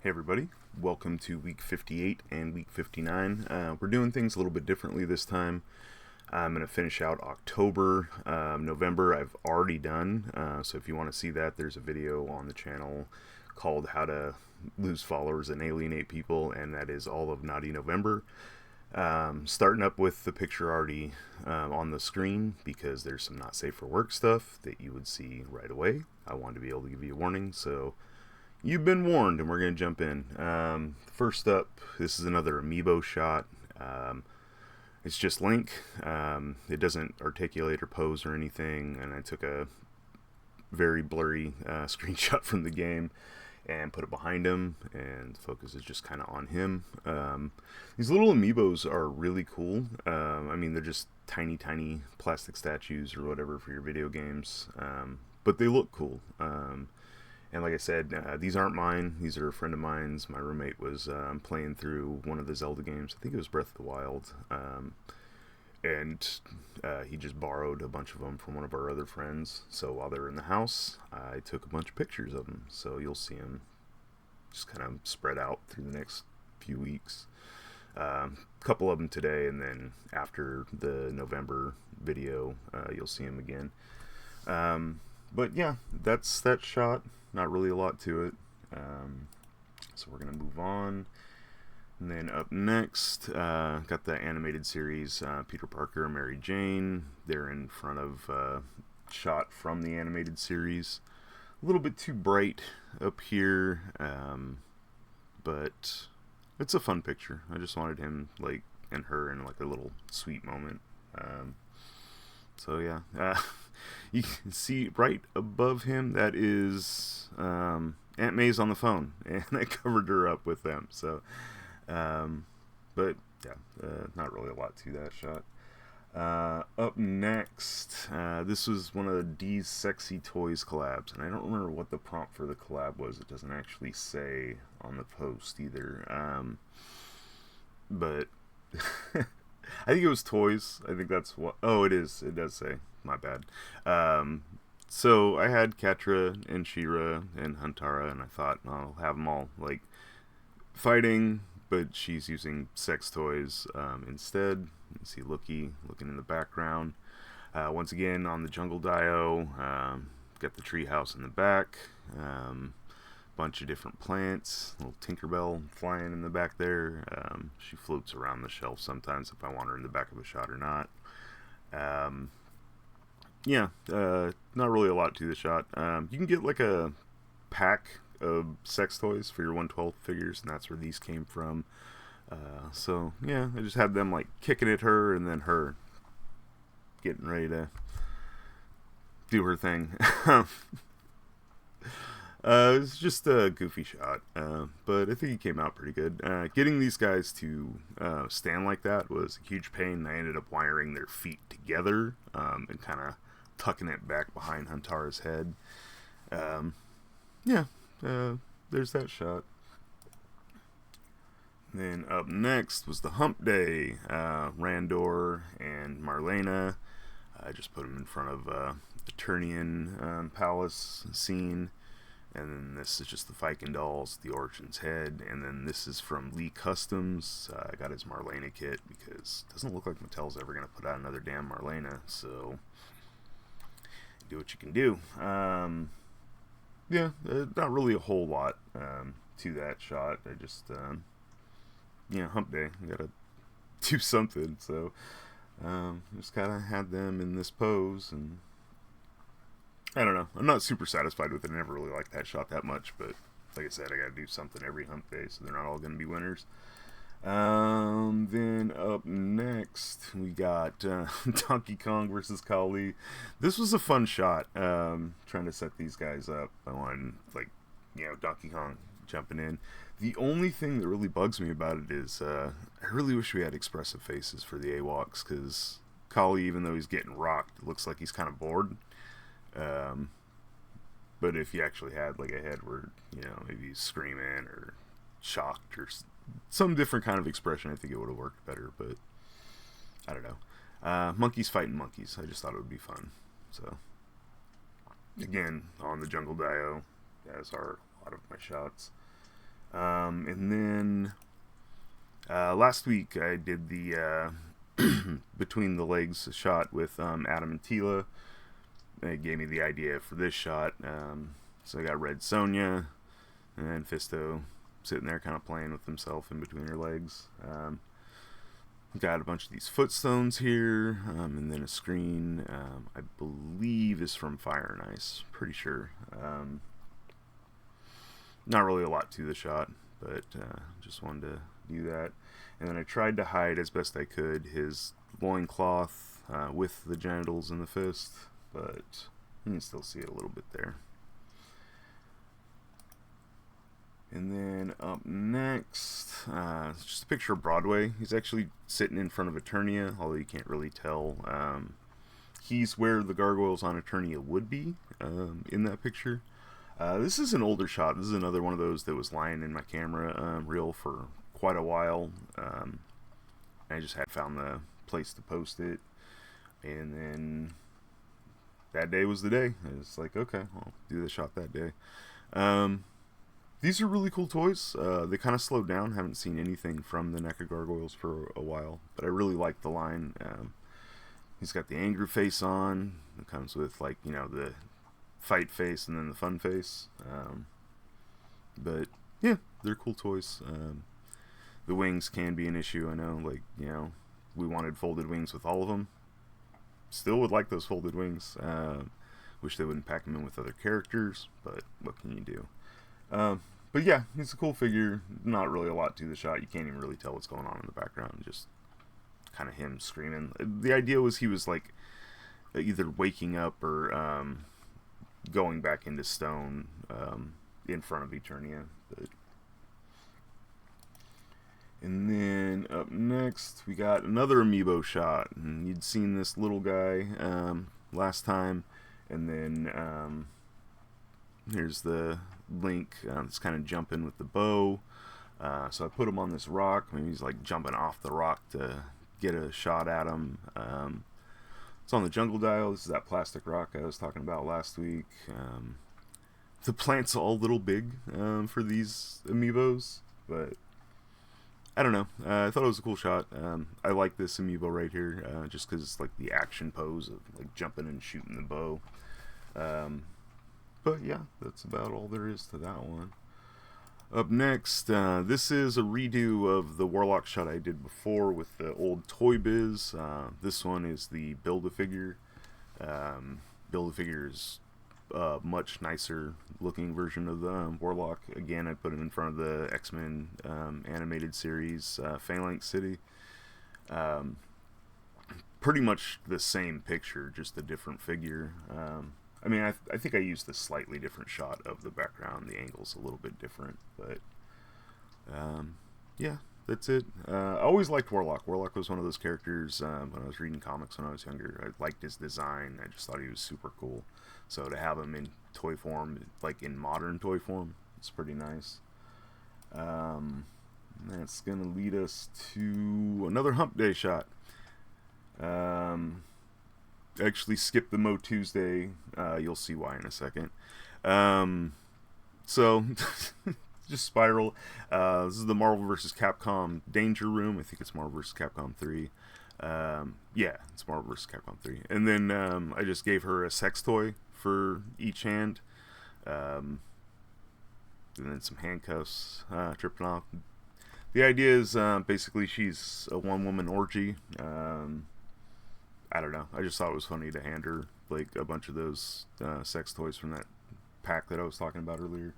Hey everybody, welcome to week 58 and week 59. We're doing things a little bit differently this time. I'm going to finish out October. November I've already done, so if you want to see that, there's a video on the channel called How to Lose Followers and Alienate People, and that is all of Naughty November. Starting up with the picture already on the screen because there's some not safe for work stuff that you would see right away. I wanted to be able to give you a warning, so you've been warned, and we're going to jump in. First up, this is another amiibo shot. It's just Link. It doesn't articulate or pose or anything, and I took a very blurry screenshot from the game and put it behind him, and the focus is just kind of on him. These little amiibos are really cool. I mean, they're just tiny plastic statues or whatever for your video games, but they look cool. And like I said, these aren't mine. These are a friend of mine's. My roommate was playing through one of the Zelda games. I think it was Breath of the Wild. And he just borrowed a bunch of them from one of our other friends. So while they were in the house, I took a bunch of pictures of them. So you'll see them just kind of spread out through the next few weeks. A couple of them today, and then after the November video, you'll see them again. But yeah, that's that shot. Not really a lot to it. So we're going to move on. And then up next, got the animated series, Peter Parker, Mary Jane. They're in front of shot from the animated series. A little bit too bright up here, but it's a fun picture. I just wanted him and her in like a little sweet moment. So yeah, you can see right above him, that is Aunt May's on the phone, and I covered her up with them. So, but yeah, not really a lot to that shot. Up next, this was one of Dee's Sexy Toys collabs, and I don't remember what the prompt for the collab was. It doesn't actually say on the post either. But I think it was toys. I think that's what. Oh, it is. It does say. My bad. So I had Catra and Shira and Huntara, and I thought I'll have them all like fighting, but she's using sex toys instead. You see looking in the background. Once again on the Jungle Dio. Got the treehouse in the back. Bunch of different plants, little Tinkerbell flying in the back there. She floats around the shelf sometimes if I want her in the back of a shot or not. Yeah, not really a lot to the shot. You can get like a pack of sex toys for your 1/12 figures, and that's where these came from. So yeah, I just had them like kicking at her, and then her getting ready to do her thing. It's just a goofy shot, but I think he came out pretty good. Getting these guys to stand like that was a huge pain. I ended up wiring their feet together and kind of tucking it back behind Huntara's head. Yeah, there's that shot. Then up next was the Hump Day. Randor and Marlena. I just put them in front of the Eternian Palace scene. And then this is just the Viking dolls, the Origins head, and then this is from Lee Customs. I got his Marlena kit because it doesn't look like Mattel's ever going to put out another damn Marlena, so do what you can do. Yeah, not really a whole lot to that shot. I just, Hump Day, I gotta do something, so just kind of had them in this pose, and I don't know. I'm not super satisfied with it. I never really liked that shot that much, but like I said, I gotta do something every Hump Day, so they're not all gonna be winners. Then up next, we got Donkey Kong versus Kali. This was a fun shot. Trying to set these guys up. I wanted, Donkey Kong jumping in. The only thing that really bugs me about it is I really wish we had expressive faces for the AWOCs, because Kali, even though he's getting rocked, it looks like he's kind of bored. But if you actually had like a head where, maybe he's screaming or shocked or some different kind of expression, I think it would have worked better, but I don't know. Monkeys fighting monkeys. I just thought it would be fun. So, again, on the Jungle Dio, as are a lot of my shots. And then last week I did the between the legs shot with Adam and Tila. It gave me the idea for this shot. So I got Red Sonja and then Fisto sitting there kind of playing with himself in between her legs. Got a bunch of these footstones here, and then a screen, I believe is from Fire and Ice, pretty sure. Not really a lot to the shot, but just wanted to do that. And then I tried to hide as best I could his loincloth with the genitals and the fist, but you can still see it a little bit there. And then up next, it's just a picture of Broadway. He's actually sitting in front of Eternia, although you can't really tell. He's where the gargoyles on Eternia would be in that picture. This is an older shot. This is another one of those that was lying in my camera reel for quite a while. I just had found the place to post it. And then that day was the day. It's like, okay, I'll do the shot that day. These are really cool toys. They kind of slowed down. Haven't seen anything from the NECA Gargoyles for a while, but I really like the line. He's got the angry face on. It comes with, like, you know, the fight face and then the fun face. But yeah, they're cool toys. The wings can be an issue. I know, like, you know, we wanted folded wings with all of them. Still would like those folded wings. Wish they wouldn't pack them in with other characters, but what can you do? But yeah, he's a cool figure. Not really a lot to the shot. You can't even really tell what's going on in the background. Just kind of him screaming. The idea was he was like either waking up or going back into stone in front of Eternia. And then up next, we got another amiibo shot. And you'd seen this little guy last time. And then here's the Link. It's kind of jumping with the bow. So I put him on this rock. Maybe he's like jumping off the rock to get a shot at him. It's on the jungle dial. This is that plastic rock I was talking about last week. The plant's all a little big for these amiibos, but I don't know. I thought it was a cool shot. I like this amiibo right here, just because it's like the action pose of like jumping and shooting the bow. But yeah, that's about all there is to that one. Up next, this is a redo of the Warlock shot I did before with the old Toy Biz. This one is the Build-A-Figure. Build-A-Figure is a much nicer looking version of the Warlock. Again, I put him in front of the X-Men animated series, Phalanx City. Pretty much the same picture, just a different figure. I mean, I think I used a slightly different shot of the background. The angle's a little bit different, but yeah, that's it. I always liked Warlock. Warlock was one of those characters when I was reading comics when I was younger. I liked his design. I just thought he was super cool. So to have him in toy form, like in modern toy form, it's pretty nice. That's going to lead us to another Hump Day shot. Actually skip the Mo Tuesday. You'll see why in a second. So just Spiral. This is the Marvel vs. Capcom Danger Room. I think it's Marvel vs. Capcom 3. Yeah, it's Marvel vs. Capcom 3. And then I just gave her a sex toy for each hand. And then some handcuffs tripping off. The idea is basically she's a one-woman orgy. I don't know. I just thought it was funny to hand her like a bunch of those sex toys from that pack that I was talking about earlier.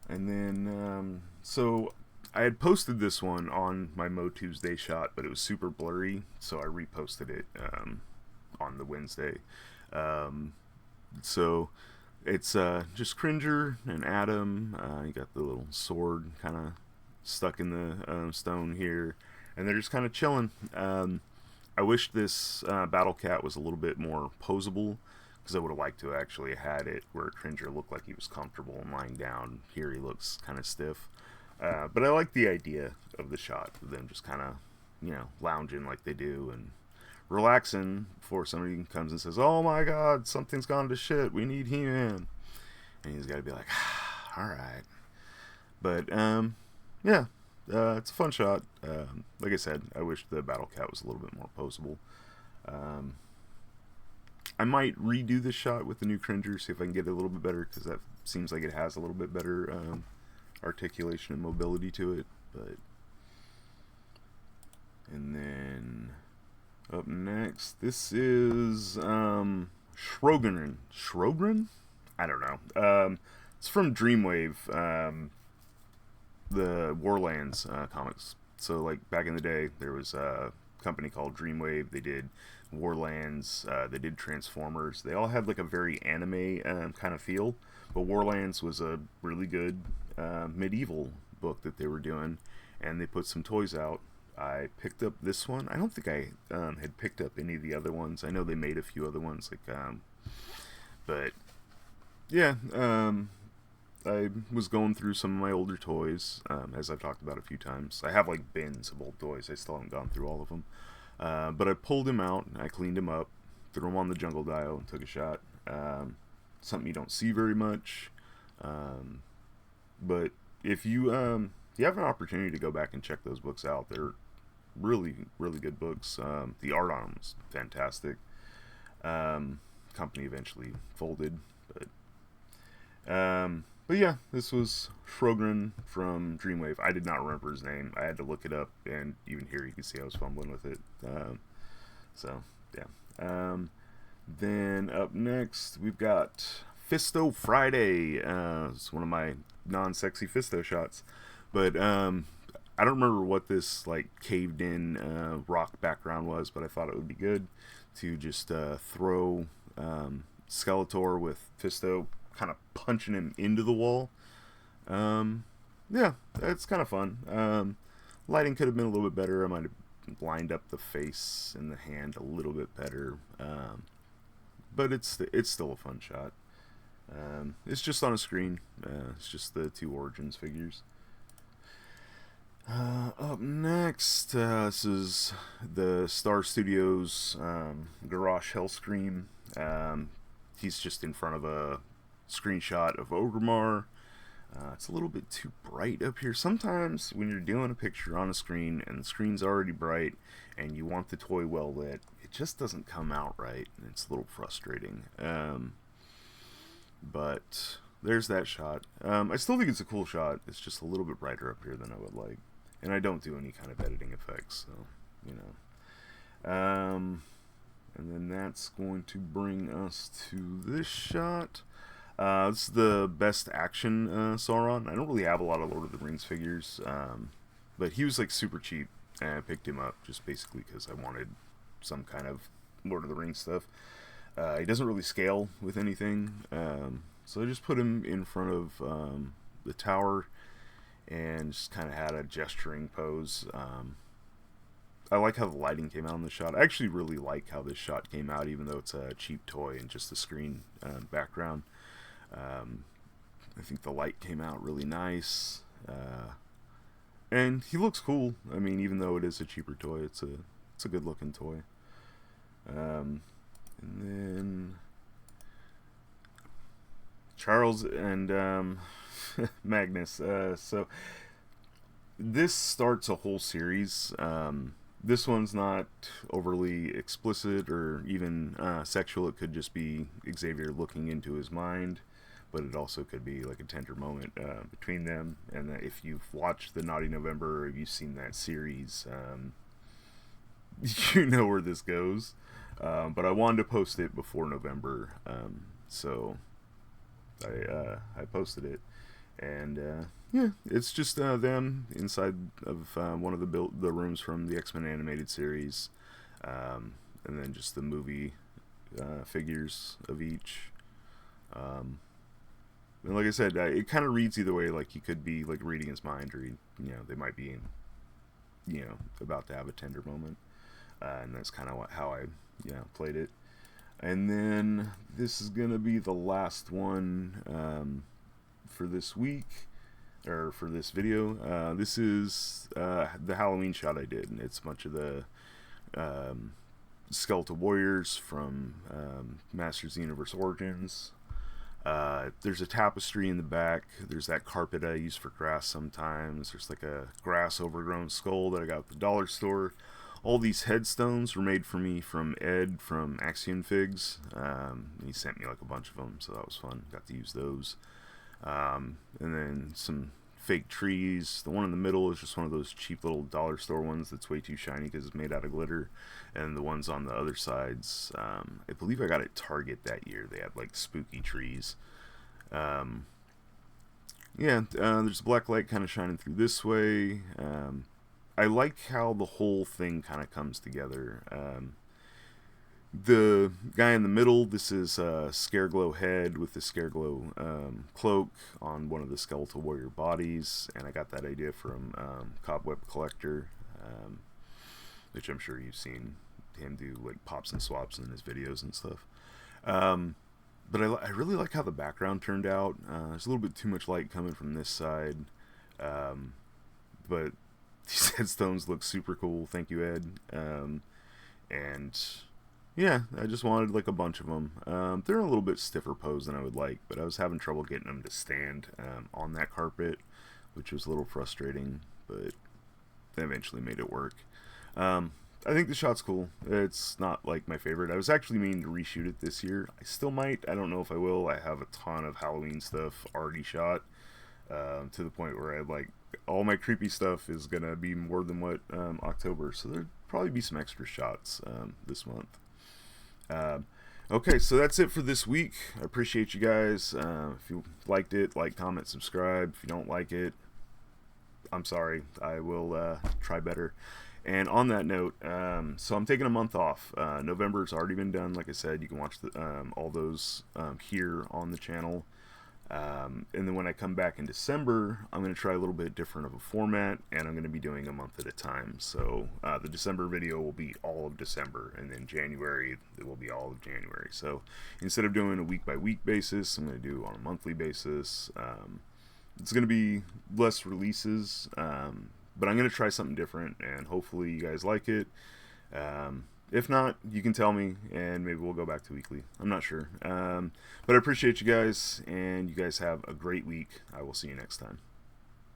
And then, so I had posted this one on my Mo Tuesday shot, but it was super blurry, so I reposted it on the Wednesday. So it's just Cringer and Adam. You got the little sword kind of stuck in the stone here, and they're just kind of chilling. I wish this Battle Cat was a little bit more posable, because I would have liked to have actually had it where Cringer looked like he was comfortable and lying down. Here he looks kind of stiff. But I like the idea of the shot of them just kind of, you know, lounging like they do and relaxing before somebody comes and says, "Oh my God, something's gone to shit. We need He-Man." And he's got to be like, "All right." But yeah, it's a fun shot. Like I said, I wish the Battle Cat was a little bit more posable. Um, I might redo this shot with the new Cringer, see if I can get it a little bit better, because that seems like it has a little bit better articulation and mobility to it. But and then up next, this is Schrogren. Schrogren? I don't know. It's from Dreamwave, the Warlands comics. So like back in the day, there was a company called Dreamwave. They did Warlands. They did Transformers. They all had like a very anime kind of feel. But Warlands was a really good medieval book that they were doing, and they put some toys out. I picked up this one. I don't think I had picked up any of the other ones. I know they made a few other ones, like, but yeah, I was going through some of my older toys, as I've talked about a few times. I have like bins of old toys. I still haven't gone through all of them, but I pulled him out. I cleaned him up, threw him on the jungle dial, and took a shot. Something you don't see very much, but if you have an opportunity to go back and check those books out, they're really, really good books. The art on them is fantastic. Company eventually folded, but yeah, this was Schrogren from Dreamwave. I did not remember his name. I had to look it up, and even here you can see I was fumbling with it. So yeah. Then up next we've got Fisto Friday. It's one of my non-sexy Fisto shots, but I don't remember what this like caved in rock background was, but I thought it would be good to just throw Skeletor with Fisto kind of punching him into the wall. Yeah, it's kind of fun. Lighting could have been a little bit better. I might have lined up the face and the hand a little bit better, but it's still a fun shot. It's just on a screen. It's just the two Origins figures. Up next, this is the Star Studios Garrosh Hellscream. He's just in front of a screenshot of Ogremar. It's a little bit too bright up here. Sometimes when you're doing a picture on a screen and the screen's already bright and you want the toy well lit, it just doesn't come out right, and it's a little frustrating. But there's that shot. I still think it's a cool shot. It's just a little bit brighter up here than I would like. And I don't do any kind of editing effects, so, you know. And then that's going to bring us to this shot. This is the best action Sauron. I don't really have a lot of Lord of the Rings figures, but he was like super cheap, and I picked him up just basically because I wanted some kind of Lord of the Rings stuff. He doesn't really scale with anything, so I just put him in front of the tower and just kind of had a gesturing pose. I like how the lighting came out on the shot. I actually really like how this shot came out, even though it's a cheap toy and just the screen background. I think the light came out really nice, and he looks cool. I mean, even though it is a cheaper toy, it's a good looking toy. And then Charles and Magnus. So this starts a whole series. This one's not overly explicit or even sexual. It could just be Xavier looking into his mind, but it also could be like a tender moment between them. And if you've watched the Naughty November, or if you've seen that series, you know where this goes. But I wanted to post it before November, so I posted it. And yeah, it's just them inside of one of the rooms from the X-Men animated series, and then just the movie figures of each. And like I said, it kind of reads either way. Like he could be like reading his mind, or they might be, about to have a tender moment, and that's kind of how I played it. And then this is gonna be the last one for this week, or for this video. This is the Halloween shot I did, and it's a bunch of the Skeletal Warriors from Masters of the Universe Origins. There's a tapestry in the back. There's that carpet I use for grass sometimes. There's like a grass overgrown skull that I got at the dollar store. All these headstones were made for me from Ed from Axiom Figs. He sent me like a bunch of them, so that was fun. Got to use those. And then some fake trees. The one in the middle is just one of those cheap little dollar store ones that's way too shiny because it's made out of glitter. And the ones on the other sides, I believe I got at Target that year. They had like spooky trees. There's a black light kind of shining through this way. I like how the whole thing kind of comes together. The guy in the middle, this is a Scareglow head with the Scareglow cloak on one of the Skeletal Warrior bodies, and I got that idea from Cobweb Collector, which I'm sure you've seen him do like pops and swaps in his videos and stuff. But I really like how the background turned out. There's a little bit too much light coming from this side, but these headstones look super cool. Thank you, Ed. And yeah, I just wanted like a bunch of them. They're a little bit stiffer pose than I would like, but I was having trouble getting them to stand on that carpet, which was a little frustrating, but they eventually made it work. I think the shot's cool. It's not like my favorite. I was actually meaning to reshoot it this year. I still might. I don't know if I will. I have a ton of Halloween stuff already shot, to the point where I like all my creepy stuff is gonna be more than what October. So there'll probably be some extra shots this month. Okay, so that's it for this week. I appreciate you guys. If you liked it, like, comment, subscribe. If you don't like it, I'm sorry. I will try better. And on that note, so I'm taking a month off. November's already been done. Like I said, you can watch all those here on the channel. And then when I come back in December, I'm going to try a little bit different of a format, and I'm going to be doing a month at a time. So the December video will be all of December, and then January, it will be all of January. So instead of doing a week-by-week basis, I'm going to do on a monthly basis. It's going to be less releases, but I'm going to try something different, and hopefully you guys like it. If not, you can tell me, and maybe we'll go back to weekly. I'm not sure. But I appreciate you guys, and you guys have a great week. I will see you next time.